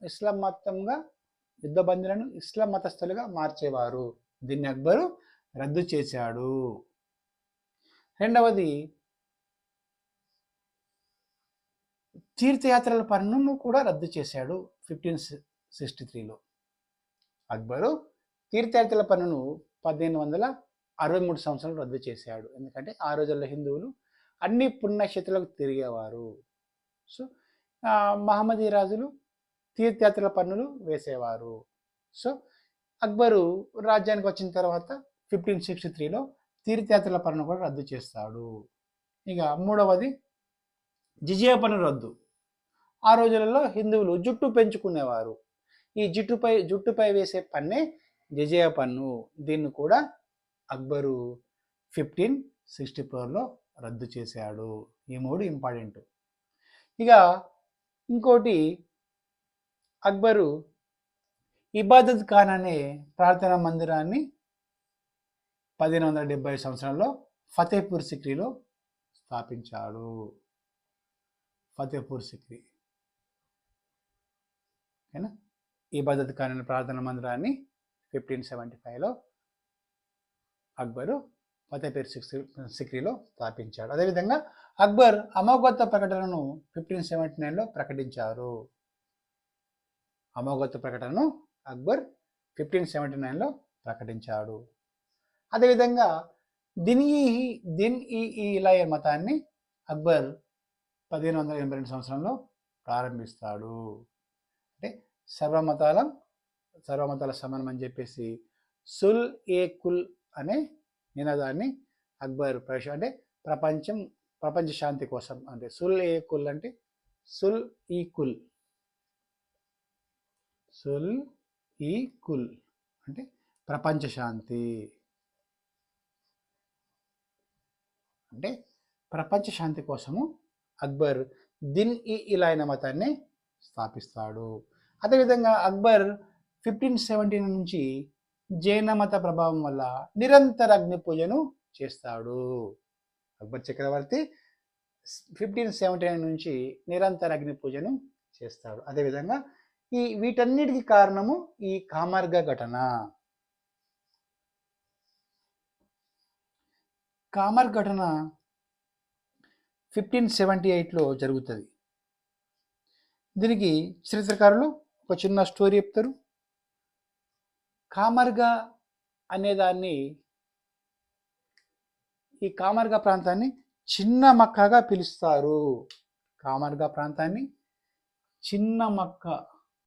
ఇస్లాం మతంగా యుద్ధబందీలను ఇస్లాం మతస్థులుగా మార్చేవారు. దీన్ని అక్బరు రద్దు చేశాడు. రెండవది తీర్థయాత్రల పన్నును కూడా రద్దు చేశాడు 1563లో. అక్బరు తీర్థయాత్రల పన్నును 1863 సంవత్సరంలో రద్దు చేశాడు. ఎందుకంటే ఆ రోజుల్లో హిందువులు అన్ని పుణ్యక్షేత్రాలకు తిరిగేవారు. సో మహమ్మదీ రాజులు తీర్థయాత్రల పన్నులు వేసేవారు. సో అక్బరు రాజ్యానికి వచ్చిన తర్వాత 1563లో తీర్థయాత్రల పన్ను కూడా రద్దు చేస్తాడు. ఇక మూడవది జిజియా పన్ను రద్దు. ఆ రోజులలో హిందువులు జుట్టు పెంచుకునేవారు. ఈ జుట్టుపై వేసే పన్నే జిజియా పన్ను. దీన్ని కూడా అక్బరు 1564లో రద్దు చేశాడు. ఈ మూడు ఇంపార్టెంట్. ఇక ఇంకోటి, అక్బరు ఇబాదత్ ఖాన్ అనే ప్రార్థనా మందిరాన్ని 1570 సంవత్సరంలో ఫతేపూర్ సిక్రీలో స్థాపించాడు. ఫతేపూర్ సిక్రీ ఓకేనా. ఇబాదత్ ఖాన్ అనే ప్రార్థనా మందిరాన్ని 1575లో అక్బరు ఫతేపూర్ సిక్రీలో స్థాపించాడు. అదేవిధంగా అక్బర్ అమోఘత్వ ప్రకటనను 1579లో ప్రకటించారు. అమోఘత్వ ప్రకటనను అక్బర్ 1579లో ప్రకటించాడు. అదేవిధంగా దిన్ ఈ ఇలాయ మతాన్ని అక్బర్ 1582 సంవత్సరంలో ప్రారంభిస్తాడు. అంటే సర్వమతాల సమానం అని చెప్పేసి సుల్ ఏ కుల్ అనే నినాదాన్ని అక్బర్ అంటే ప్రపంచ శాంతి కోసం, అంటే సుల్ ఏ కుల్ అంటే సుల్ ఈ కుల్ అంటే ప్రపంచ శాంతి, అంటే ప్రపంచ శాంతి కోసము అక్బర్ దిన్ ఈ ఇలాయన మతాన్ని స్థాపిస్తాడు. అదేవిధంగా అక్బర్ 1579 నుంచి జైన మత ప్రభావం వల్ల నిరంతర అగ్ని పూజను చేస్తాడు. అక్బర్ చక్రవర్తి 1579 నుంచి నిరంతర అగ్ని పూజను చేస్తాడు. అదేవిధంగా వీటన్నిటికీ కారణము ఈ కామర్గ ఘటన. కామర్ ఘటన 1578లో జరుగుతుంది. దీనికి చరిత్రకారులు ఒక చిన్న స్టోరీ చెప్తారు. కామర్గా అనేదాన్ని, ఈ కామర్గా ప్రాంతాన్ని చిన్న మక్కాగా పిలుస్తారు. కామర్గా ప్రాంతాన్ని చిన్న మక్కా